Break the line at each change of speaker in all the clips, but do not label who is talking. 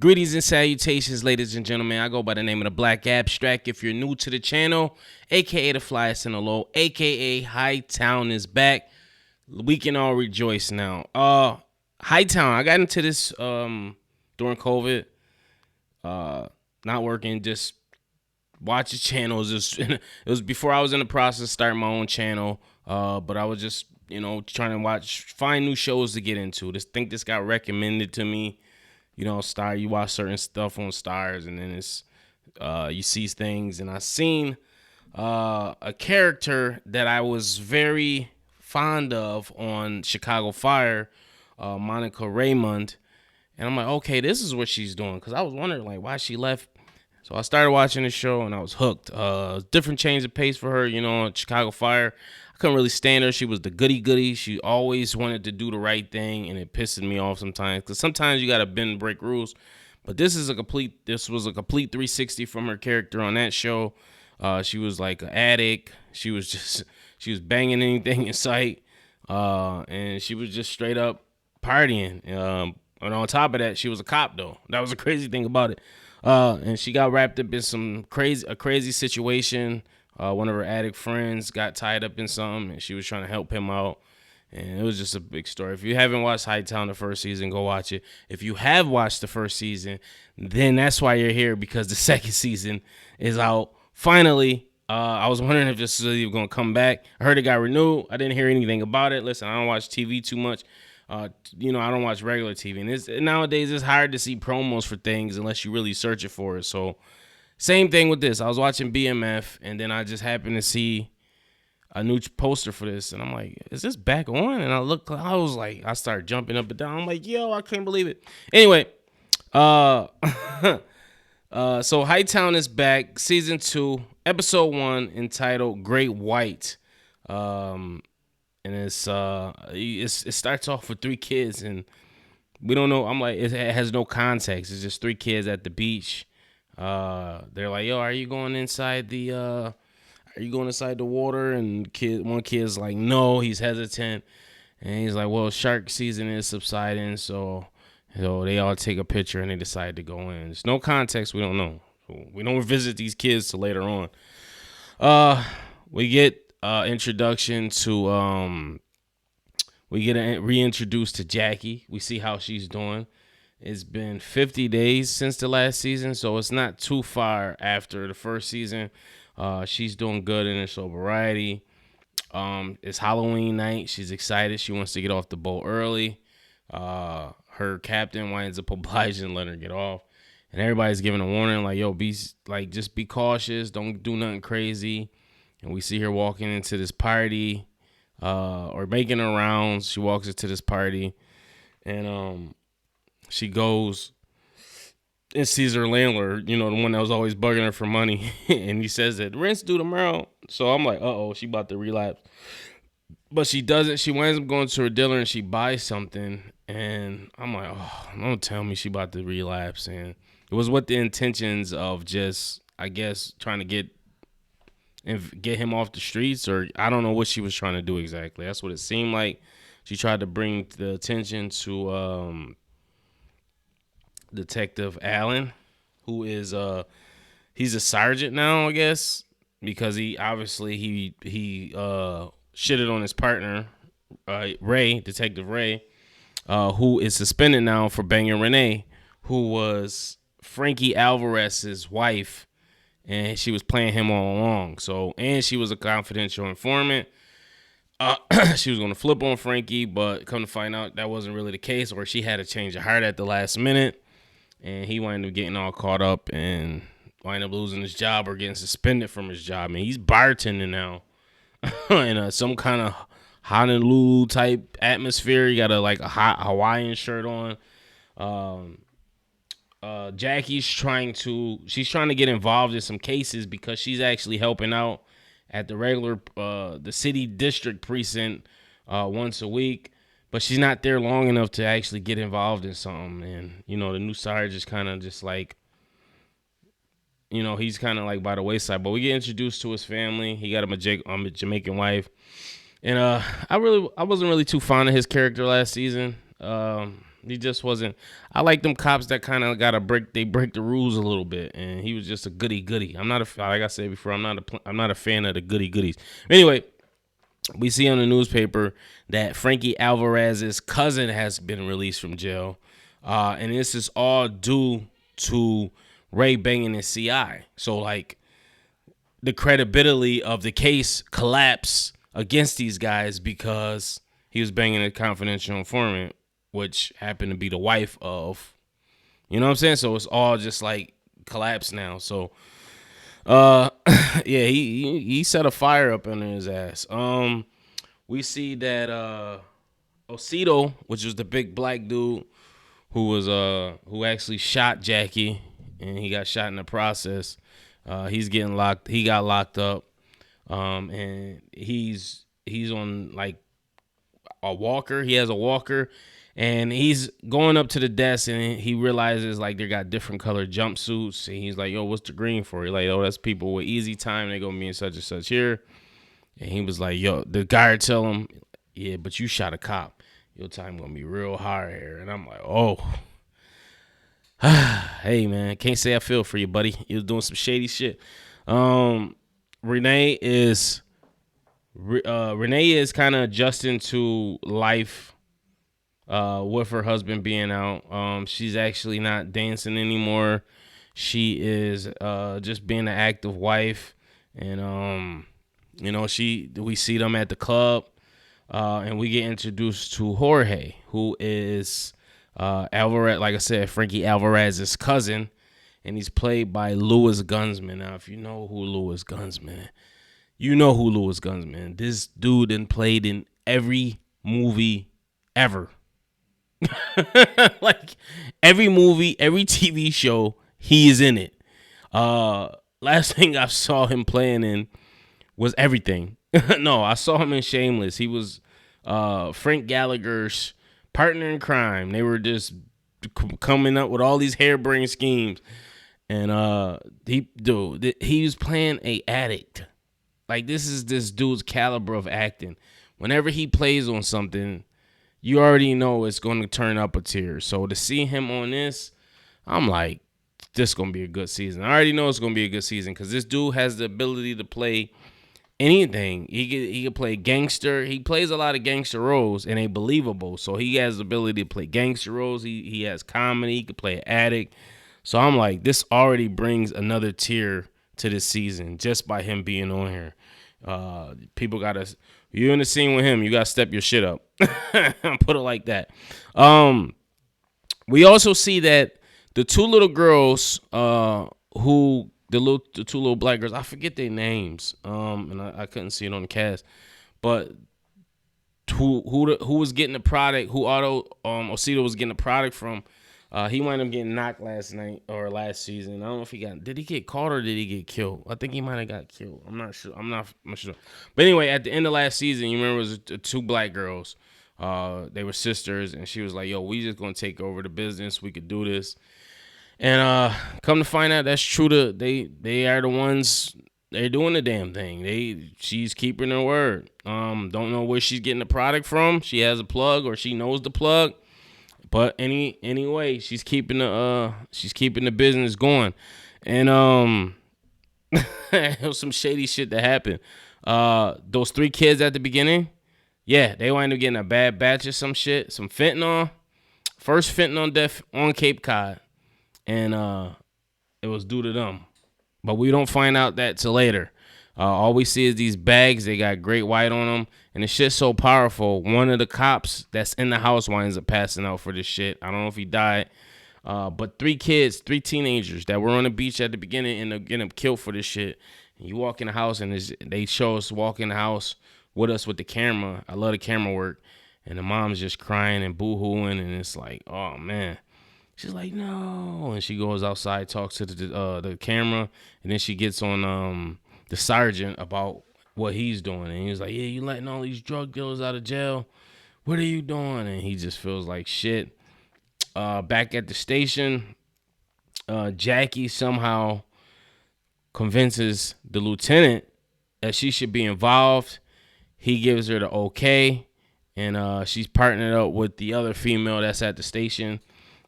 Greetings and salutations, ladies and gentlemen. I go by the name of the Black Abstract. If you're new to the channel, aka the Flyest in the Low, aka Hightown is back. We can all rejoice now. Hightown, I got into this during COVID. Not working, just watching channels. It was before I was in the process of starting my own channel. But I was just, trying to find new shows to get into. This got recommended to me. Star, you watch certain stuff on Stars, and then it's you see things, and I seen a character that I was very fond of on Chicago Fire, Monica Raymond, and I'm like, okay, this is what she's doing, because I was wondering like why she left. So I started watching the show, and I was hooked. Different change of pace for her, on Chicago Fire. I couldn't really stand her. She was the goody-goody. She always wanted to do the right thing, and it pissed me off sometimes. Because sometimes you got to bend and break rules. But this was a complete 360 from her character on that show. She was like an addict. She was banging anything in sight. And she was just straight up partying. And on top of that, she was a cop, though. That was the crazy thing about it. And she got wrapped up in a crazy situation. One of her addict friends got tied up in something, and she was trying to help him out. And it was just a big story. If you haven't watched Hightown the first season, go watch it. If you have watched the first season, then that's why you're here, because the second season is out. Finally, I was wondering if this is even going to come back. I heard it got renewed. I didn't hear anything about it. Listen, I don't watch TV too much. I don't watch regular TV. And nowadays, it's hard to see promos for things unless you really search it for it. So, same thing with this. I was watching BMF, and then I just happened to see a new poster for this. And I'm like, is this back on? And I started jumping up and down. I'm like, yo, I can't believe it. Anyway, so Hightown is back. Season 2, episode 1, entitled Great White. And it starts off with 3 kids, and we don't know. I'm like, it has no context. It's just 3 kids at the beach. They're like, yo, are you going inside the water? And one kid's like, no, he's hesitant. And he's like, well, shark season is subsiding, so they all take a picture and they decide to go in. There's no context. We don't know. So we don't visit these kids till later on. We get introduction to we get reintroduced to Jackie. We see how she's doing. It's been 50 days since the last season, so it's not too far after the first season. She's doing good in her sobriety. It's Halloween night. She's excited. She wants to get off the boat early. Her captain winds up obliging to let her get off. And everybody's giving a warning, like, yo, just be cautious. Don't do nothing crazy. And we see her walking into this party, or making her rounds. She walks into this party, and she goes and sees her landlord, the one that was always bugging her for money. And he says that rent's due tomorrow. So I'm like, uh-oh, she about to relapse. But she doesn't. She winds up going to her dealer and she buys something. And I'm like, oh, don't tell me she about to relapse. And it was with the intentions of just, I guess, trying to get him off the streets, or I don't know what she was trying to do exactly. That's what it seemed like. She tried to bring the attention to Detective Allen, who is he's a sergeant now, I guess, because he obviously shitted on his partner, Detective Ray, who is suspended now for banging Renee, who was Frankie Alvarez's wife. And she was playing him all along. So, and she was a confidential informant. She was going to flip on Frankie, but come to find out that wasn't really the case, or she had a change of heart at the last minute. And he wound up getting all caught up and wind up losing his job or getting suspended from his job. And he's bartending now in some kind of Honolulu type atmosphere. He got a hot Hawaiian shirt on. Jackie's trying to get involved in some cases because she's actually helping out at the city district precinct once a week, but she's not there long enough to actually get involved in something. And the new sergeant is kind of just like, he's kind of like by the wayside. But we get introduced to his family. He got a Jamaican wife, and I wasn't really too fond of his character last season. He just wasn't. I like them cops that kind of got to break. They break the rules a little bit, and he was just a goody goody. I'm not a like I said before. I'm not a fan of the goody goodies. Anyway, we see on the newspaper that Frankie Alvarez's cousin has been released from jail, and this is all due to Ray banging his CI. So like the credibility of the case collapsed against these guys because he was banging a confidential informant, which happened to be the wife of, you know what I'm saying? So it's all just like collapsed now. So, yeah, he set a fire up under his ass. We see that Osito, which was the big black dude who actually shot Jackie, and he got shot in the process. He's getting locked. He got locked up, and he's on like a walker. He has a walker, and he's going up to the desk, and he realizes like they got different colored jumpsuits. And he's like, "Yo, what's the green for?" He's like, "Oh, that's people with easy time. They gonna be in such and such here." And he was like, "Yo," the guy tell him, "Yeah, but you shot a cop. Your time gonna be real hard here." And I'm like, "Oh." Hey man, can't say I feel for you, buddy. You was doing some shady shit. Renee is kind of adjusting to life with her husband being out. She's actually not dancing anymore. She is just being an active wife, and we see them at the club, and we get introduced to Jorge, who is Alvarez, like I said, Frankie Alvarez's cousin, and he's played by Louis Gunsman. Now, if you know who Louis Gunsman, you know who Louis Gunsman. This dude done played in every movie ever. Like every movie, every TV show, he is in it. Last thing I saw him playing in was Everything. No, I saw him in Shameless. He was Frank Gallagher's partner in crime. They were just coming up with all these harebrained schemes, and he was playing a addict. Like this is this dude's caliber of acting. Whenever he plays on something, you already know it's going to turn up a tier. So to see him on this, I'm like, this is going to be a good season. I already know it's going to be a good season because this dude has the ability to play anything. He can play gangster. He plays a lot of gangster roles and they believable. So he has the ability to play gangster roles. He has comedy. He can play an addict. So I'm like, this already brings another tier to this season just by him being on here. People gotta, you in the scene with him, you gotta step your shit up. Put it like that. We also see that the two little girls, the two little black girls, I forget their names, and I couldn't see it on the cast, but who was getting the product, who Osito was getting the product from. He wound up getting knocked last season. I don't know if did he get caught or did he get killed? I think he might have got killed. I'm not sure. I'm not sure. But anyway, at the end of last season, you remember it was two black girls. They were sisters, and she was like, "Yo, we just gonna take over the business. We could do this." And come to find out, that's true. They are the ones. They're doing the damn thing. She's keeping her word. Don't know where she's getting the product from. She has a plug, or she knows the plug. But anyway, she's keeping the business going. And it was some shady shit that happened. Those three kids at the beginning, yeah, they wind up getting a bad batch of some shit, some fentanyl. First fentanyl death on Cape Cod. And it was due to them. But we don't find out that till later. All we see is these bags. They got Great White on them. And the shit's so powerful. One of the cops that's in the house winds up passing out for this shit. I don't know if he died. But three teenagers that were on the beach at the beginning end up getting killed for this shit. And you walk in the house and they show us walk in the house with us with the camera. I love the camera work. And the mom's just crying and boo-hooing. And it's like, oh, man. She's like, no. And she goes outside, talks to the camera. And then she gets on the sergeant about what he's doing. And he's like, yeah, you letting all these drug dealers out of jail? What are you doing? And he just feels like shit. Back at the station, Jackie somehow convinces the lieutenant that she should be involved. He gives her the okay. and she's partnered up with the other female that's at the station.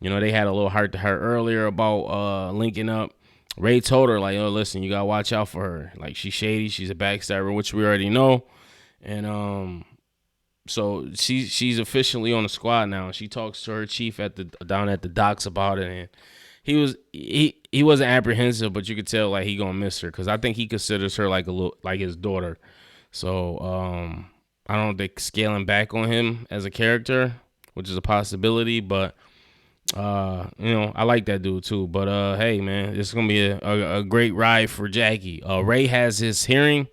They had a little heart to heart earlier about linking up. Ray told her, like, "Oh, listen, you gotta watch out for her. Like, she's shady, she's a backstabber, which we already know." And so she's officially on the squad now. She talks to her chief down at the docks about it, and he wasn't apprehensive, but you could tell like he gonna miss her because I think he considers her like a little like his daughter. So I don't think scaling back on him as a character, which is a possibility, but I like that dude too. But hey man, it's gonna be a great ride for Jackie. Ray has his hearing,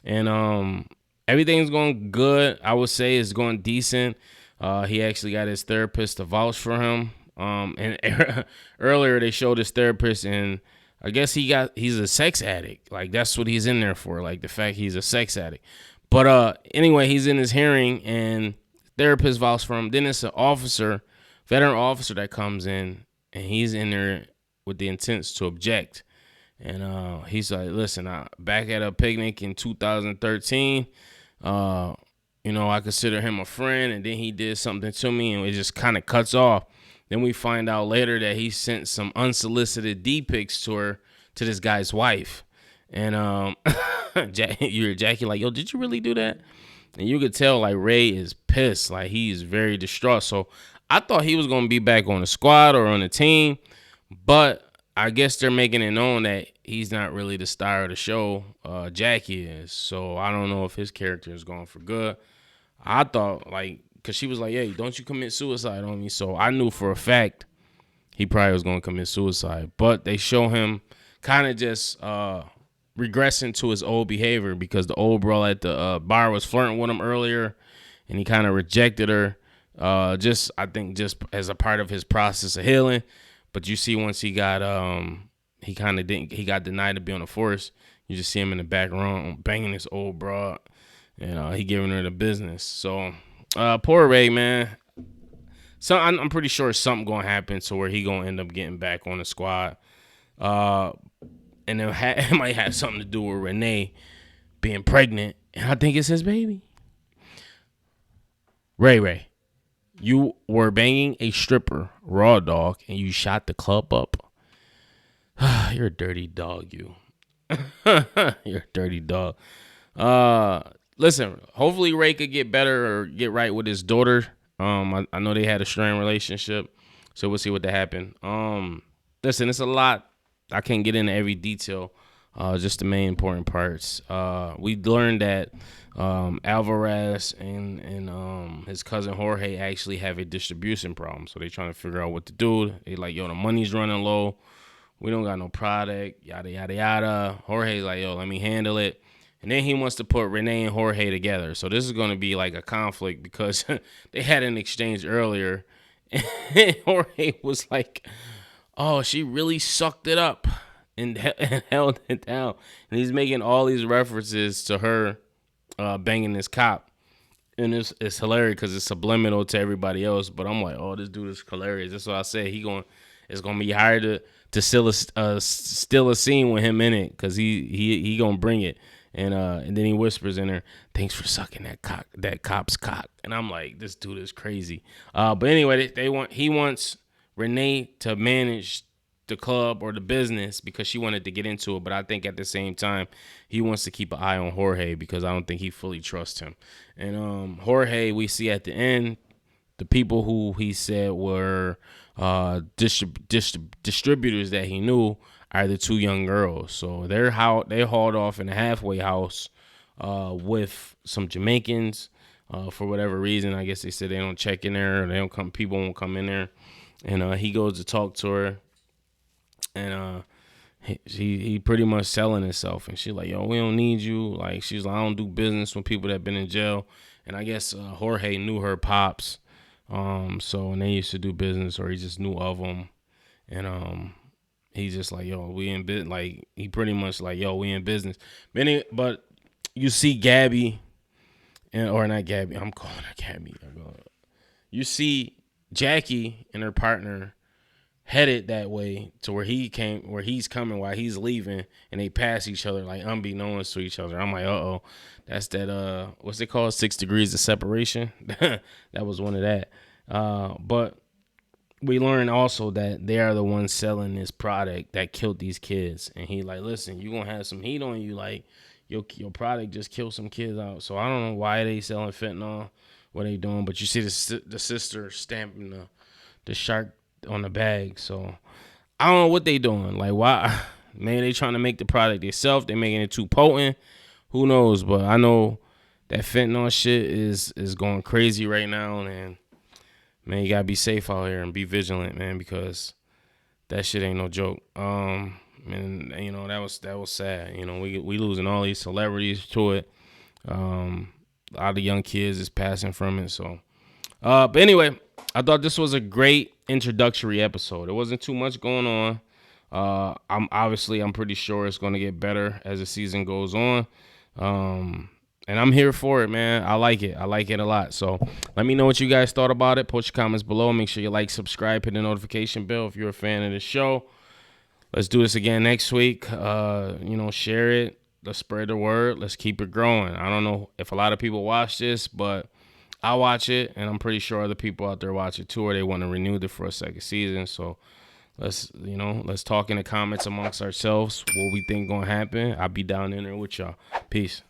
and everything's going good. I would say it's going decent. He actually got his therapist to vouch for him. And earlier they showed his therapist, and I guess he's a sex addict. Like that's what he's in there for. Like the fact he's a sex addict. But anyway, he's in his hearing, and therapist vouch for him. Then it's an veteran officer that comes in, and he's in there with the intents to object. And he's like, listen, back at a picnic in 2013, I consider him a friend, and then he did something to me, and it just kind of cuts off. Then we find out later that he sent some unsolicited D pics to this guy's wife. And Jackie like, yo, did you really do that? And you could tell like Ray is pissed, like he is very distraught. So I thought he was gonna be back on the squad or on the team, but I guess they're making it known that he's not really the star of the show. Jackie is. So I don't know if his character is going for good. I thought, like, because she was like, hey, don't you commit suicide on me. So I knew for a fact he probably was going to commit suicide. But they show him kind of just regressing to his old behavior because the old bro at the bar was flirting with him earlier, and he kind of rejected her just as a part of his process of healing. But you see, once he got he got denied to be on the force. You just see him in the back room banging this old broad, and he giving her the business. So poor Ray, man. So I'm pretty sure something gonna happen to where he gonna end up getting back on the squad. And it might have something to do with Renee being pregnant, and I think it's his baby. Ray. You were banging a stripper, raw dog, and you shot the club up. You're a dirty dog, you. You're a dirty dog. Listen, hopefully Ray could get better or get right with his daughter. I know they had a strained relationship, so we'll see what happened. Listen, it's a lot. I can't get into every detail. Just the main important parts. We learned that Alvarez and his cousin Jorge actually have a distribution problem, so they're trying to figure out what to do. They like, yo, the money's running low. We don't got no product, yada, yada, yada. Jorge's like, yo, let me handle it. And then he wants to put Renee and Jorge together. So this is going to be like a conflict because they had an exchange earlier. And Jorge was like, oh, she really sucked it up and held it down. And he's making all these references to her banging this cop. And it's hilarious because it's subliminal to everybody else. But I'm like, oh, this dude is hilarious. That's what I said. It's going to be hard to still a scene with him in it because he going to bring it. And then he whispers in her, thanks for sucking that cop's cock. And I'm like, this dude is crazy. But anyway, he wants Renee to manage the club or the business because she wanted to get into it. But I think at the same time, he wants to keep an eye on Jorge because I don't think he fully trusts him. And Jorge, we see at the end, the people who he said were distributors that he knew are the two young girls. So they hauled off in a halfway house with some Jamaicans for whatever reason. I guess they said they don't check in there. They don't come. People won't come in there. And he goes to talk to her, and he pretty much selling himself. And she's like, yo, we don't need you. Like, she's like, I don't do business with people that have been in jail. And I guess Jorge knew her pops. So when they used to do business, or he just knew of them. And he's just like, yo, we in business. Like, he pretty much like, yo, we in business. But you see Gabby, or not Gabby, I'm calling her Gabby. You see Jackie and her partner headed that way to where he's coming while he's leaving, and they pass each other like unbeknownst to each other. I'm like, that's that what's it called, 6 degrees of separation. That was one of that. But we learned also that they are the ones selling this product that killed these kids. And he like, listen, you gonna have some heat on you, like your product just killed some kids out. So I don't know why they selling fentanyl, what they doing, but you see the sister stamping the shark on the bag. So I don't know what they doing. Like, why? Maybe they trying to make the product themselves. They making it too potent. Who knows? But I know that fentanyl shit is going crazy right now, and man, you gotta be safe out here and be vigilant, man, because that shit ain't no joke. And you know, that was sad. You know, we losing all these celebrities to it. A lot of young kids is passing from it. So, but anyway, I thought this was a great introductory episode. There wasn't too much going on. I'm pretty sure it's going to get better as the season goes on. And I'm here for it, man. I like it. I like it a lot. So let me know what you guys thought about it. Post your comments below. Make sure you like, subscribe, hit the notification bell if you're a fan of the show. Let's do this again next week. Share it. Let's spread the word. Let's keep it growing. I don't know if a lot of people watch this, but I watch it, and I'm pretty sure other people out there watch it too, or they want to renew it for a second season. So let's talk in the comments amongst ourselves what we think gonna happen. I'll be down in there with y'all. Peace.